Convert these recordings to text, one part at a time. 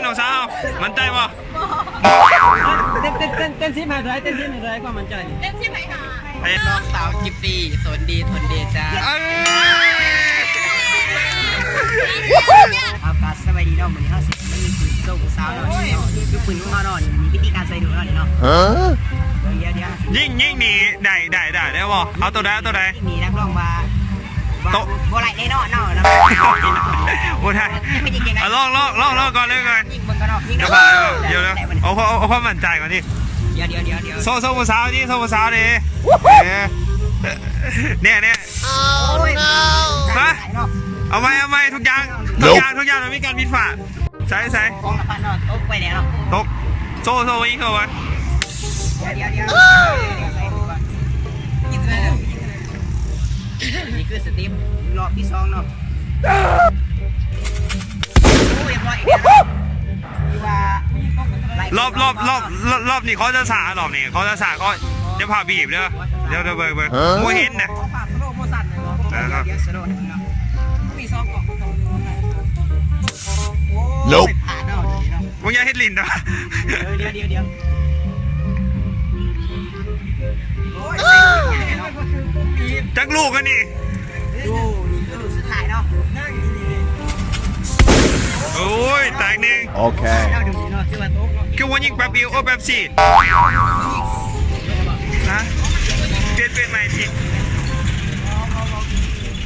น้องสาวมันใจป่ะเต้นซิมหายใจเต้นซิมหายใจความมั่นใจเต้นซิมไหนคะน้องสาวกิฟซี่ทนดีจ้าครับการสบายดีเนาะวันนี้50มันมีปืนโซ่สาวเนาะคือปืนของเราเนาะมีวิธีการใส่ดูเนาะเนาะเดี๋ยวยิ่งหนีได้ป่ะเอาตัวใดมีนักร้องว่าโบราณแน่นอนเนาะโอ้ยลองก่อนเลยยิงบนกระดอกยิงกระบอกเดี๋ยวเอาความมั่นใจก่อนดิเดี๋ยวโซ่ผู้สาวดิเนี่ยฮะเอาไหมทุกอย่างมันมีการผิดพลาดใส่กองละพันเนาะตกไปแล้วตกโซ่อีกเข้าวันเดี๋ยวนี่คือสตีฟรอบที่2เนาะรอบนี้เขาจะสารอบนี้เขาจะพาบีบเดี๋ยวเบิร์มูเห็นนะลบมึงอย่าเฮ็ดลิ้นนะเดี๋ยวจักลูกกันนี่ดูลูกสุดท้ายเนาะโอ้ยแตกหนึ่งโอเคคือวันยิงแป๊บเดียวแป๊บสี่นะเปลี่ยนใหม่ที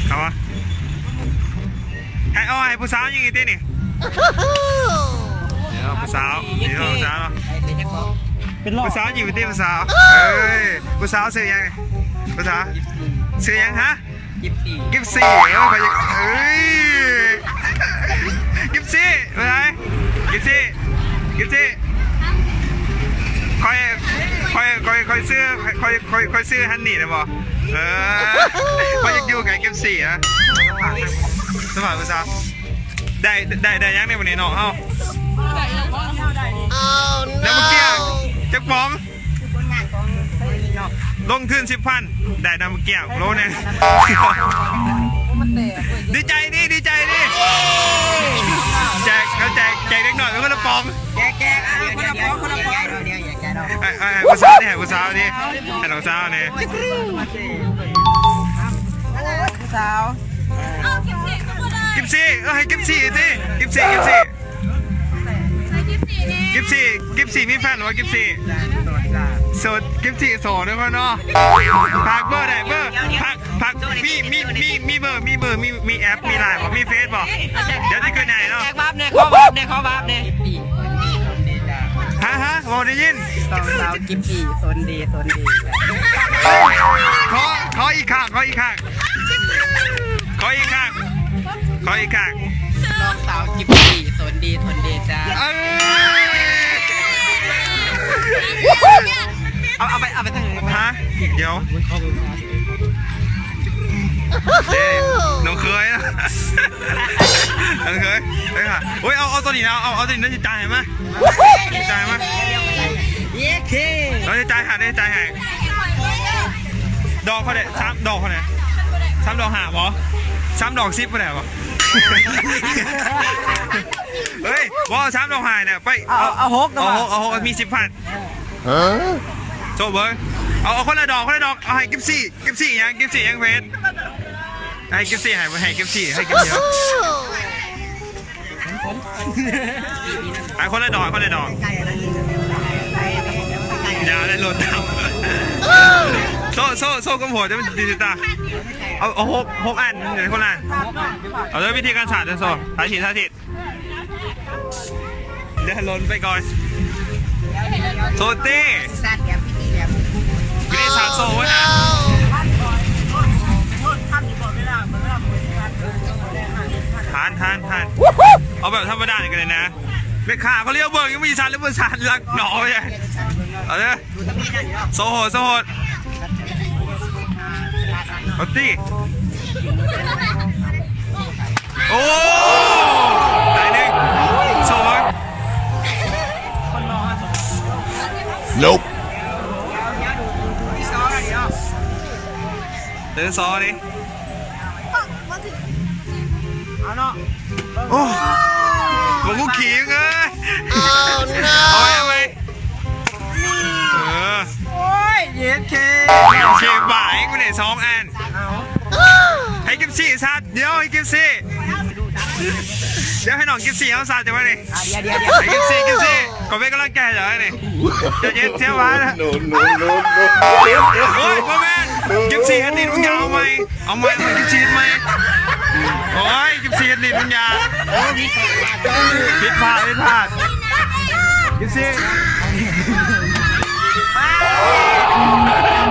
เอาวะให้ผู้สาวยิงอีกทีนี่ผู้สาวเนาะผู้สาวยิงอีกทีผู้สาวผู้สาวซื้อยังผู้สาวซื้อยังฮะกิฟซี่กิฟซี่อะไรกิฟซี่คอยซื้อฮันนี่นะบอคอยอยู่ไงกิฟซี่นะสมัยผู้สาวได้ยังในวันนี้น้องเอ้าแล้วเมื่อกี้จะป้องลงทุน10,000ได้นำเกี่ยวโลเนี่ยดีใจดิแจกเล็กหน่อยแล้วก็ละปองคนละปองผู้สาวนี่ผู้สาวนี่ให้น้องสาวนี่ผู้สาวกิฟซี่ให้กิฟซี่ดิกิฟซี่มีแฟนหรือว่ากิฟซี่โสดกิฟซี่โสดด้วยพ่อเนาะพักเบอร์ได้เบอร์พักมีเบอร์มีแอปมีไลน์บอกมีเฟซบอกเดี๋ยวจะขึ้นไหนเนาะแจกบัฟเนี่ยขอบัฟเนี่ยฮะบอกได้ยินสาวกิฟซี่สนดีขออีกข้างน้องสาวกิฟซี่สนดีจ้าเอาไปตั้งเลยฮะเดี๋ยวน้องเคยนะไปค่ะโอ้ยเอาตัวนี้นะเอาตัวนี้น่าจะจ่ายไหมเราจะจ่ายหาดอกเขาเนี่ย3 ดอกเขาเนี่ย3 ดอกหาบอ3 ดอก10เขาเนี่ยบอเฮ้ยว่า3 ดอกหาเนี่ยไปเอา6มี10,000โจเบิร์ดเอาคนละดอกเอาให้กิฟซี่ยังเฟสให้กิฟซี่ให้กิฟซี่ให้กิฟซี่ให้คนละดอกอย่าได้โหลดตามโซ่กำหัวจะเป็นดิจิตาเอา6 อันเดี๋ยวคนละเอาด้วยวิธีการสาดโซ่สาธิตเดี๋ยวล้นไปก่อนโซเต้วิธีสาดโซ่ไว้นะทานเอาแบบธรรมดากันเลยนะเมฆาเขาเรียกเบิร์กยังไม่ชันหรือเปล่าชันรักหนอเลยเอาเลยโซโหเอาตีโอ้ไหนหนึ่งโซ่Nope เดินซอดิเอาเนาะโอ้บอกกูขี่เงย เอาไว้โอ้ยเย็นเค เชฟบ่ายกูเนี่ย2 อันให้กิฟซี่ซัดเดี๋ยวให้กิฟซี่เดี๋ยวให้น้องกิฟซี่เขาซัดจะไว้เลย เดี๋ยว ให้กิฟซี่ก็เป็นกำลังใจเหรอเนี่ยจะเย็นเที่ยววะนะ no no no no โอ้ยพ่อแม่กิฟซี่ฮันนี่มึงอย่าเอาไหมกิฟซี่ไหมโอ้ยกิฟซี่ฮันนี่มึงอย่าผิดพลาดกิฟซี่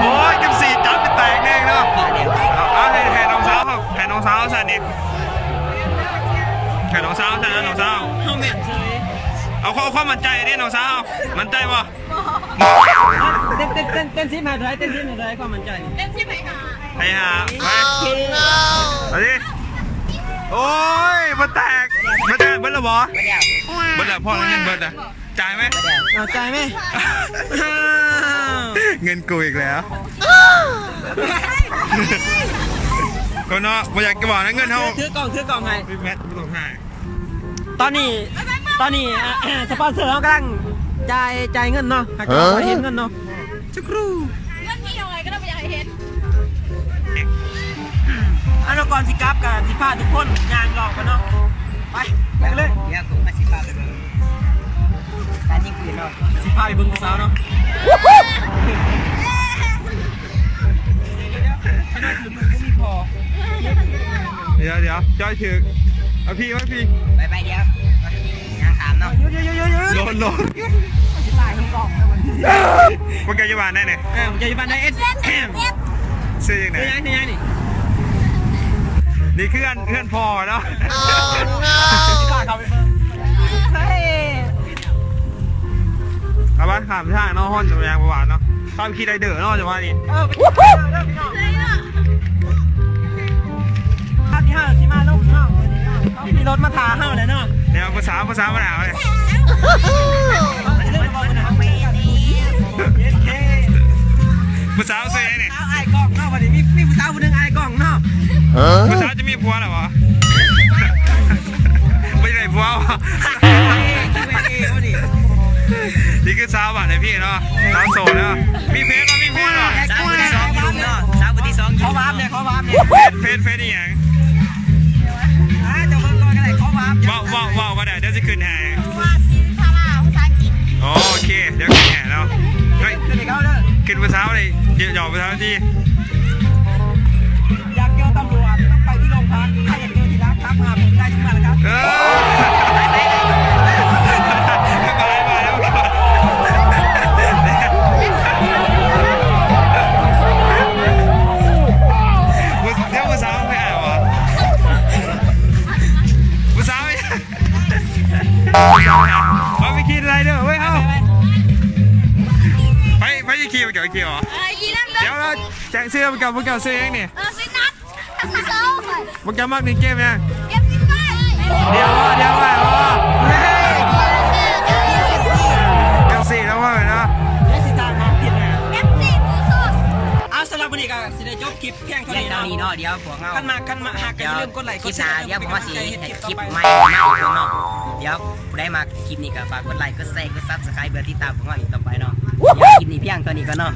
โอ้ยกิฟซี่จับไปแตกแน่เนาะเอาให้น้องสาวครับให้น้องสาวสั่นนี่ให้น้องสาวสั่นนะน้องสาว เขาเหม็นใช่ไหม เอาความมั่นใจดิน้องสาวมั่นใจป่ะ เต้นซิมาด้วยเต้นซิมาด้วยความมั่นใจ ไปหาไปเอาดิโอ้ยมันแตกเบิร์ดหรอบอเบิร์ดพ่อเงินเบิร์ดอ่ะจ่ายไหม เอาใจไหม เงินกูอีกแล้วก็เนาะไม่อยากจะบอกนะเงินเท่า ถือกล่องไง พี่แมทไม่ต้องให้ ตอนนี้สปอนเซอร์เขากำลังจ่ายเงินเนาะหากเราเห็นเงินเนาะชุกรู เรื่องนี้เอาไงก็ต้องไปอยากให้เห็น อันก่อนสิกราฟกับสิพาทุกคนงานหลอกกันเนาะไปเลย เดี๋ยวผมมาสิพาไปเบิ่งการยิงปืนเนาะ สิพาไปเบิ่งผู้สาวเนาะมีพอ เดี๋ยวจอยถึกเอาพี่ไว้พี่ ไปเดี๋ยวยังถามเนาะ โลนมันแกจะบานได้เนี่ย ผมจะอยู่บ้านได้เอส ซื้อยังไง นี่นี่ นี่คือเพื่อนพอเนาะ เขาไปเบิ่งเฮ้ย เอาบ้านขามทางเนาะห้อนจะแรงประวัติเนาะตามคีไดเดอร์เนาะจะว่านี่ ไปเริ่มพี่น้องข้าวที่5ที่มาลงเนาะมีรถมาทา5เลยเนาะ เดี๋ยวภาษามาหนาวเลย ภาษาเซ่เนี่ย ไอ้กล้องเนาะวันนี้มีผู้สาวคนนึงไอ้กล้องเนาะ ภาษาจะมีผัวหรอวะไม่ได้ผัววะนี่คือสาวบ้านไหนพี่เนาะสาวโสดเนาะมีเฟซเนาะ สาวที่2อยู่เนาะสาวที่2 ขอวามเนี่ย เฟซนี่ยัง จะเบิ่งก่อนก็ได้ขอวาม ว้าวก็ได้เดี๋ยวจะขึ้นแห่ ว่าซีนพามาภาษาอังกฤษ โอเคเดี๋ยวขึ้นแห่เนาะเฮ้ย เดี๋ยวเขาเด้อ ขึ้นภาษาเลยหยอกภาษาที่ อยากเจอตำรวจต้องไปที่โรงพักถ้าอยากเจอที่รักทักมาผมได้ทุกวันนะครับ ไปแล้วก่อนเดี๋ยวภาษาไม่อ่านวะภาษาไม่เอาไปขี่อะไรเด้อเว้ยเอาไปจะขี่ไปเกี่ยวเหรอ ยีนั่น เดี๋ยวเราแจ้งเสื้อไปกับพวกเก่าเสื้อเองนี่ สินัดสิเซา พวกเก่ามากหนึ่งเกมนะ เก็บสิไป เดี๋ยวว่ากันสี่แล้วว่าเนาะ ได้สิทางมาผิดนะ เก็บสิสุด เอาสำหรับวันนี้ก็สิได้จบคลิปเพียงเท่า เดี๋ยว นี้ ตอนนี้เนาะเดี๋ยวพวกเรา กันมาหากกันอย่าลืมกดไลค์ คลิปหน้าเดี๋ยวผมว่าสิคลิป ให ให ม่ ม่เนาะเดี๋ยวผู้ได้มาคลิปนี้ก็ฝากกดไลค์กดแชร์กด Subscribe เพื่อติดตามพวกเราอีกต่อไปเนาะเดี๋ยวคลิปนี้เพียงเท่านี้ก็เนาะ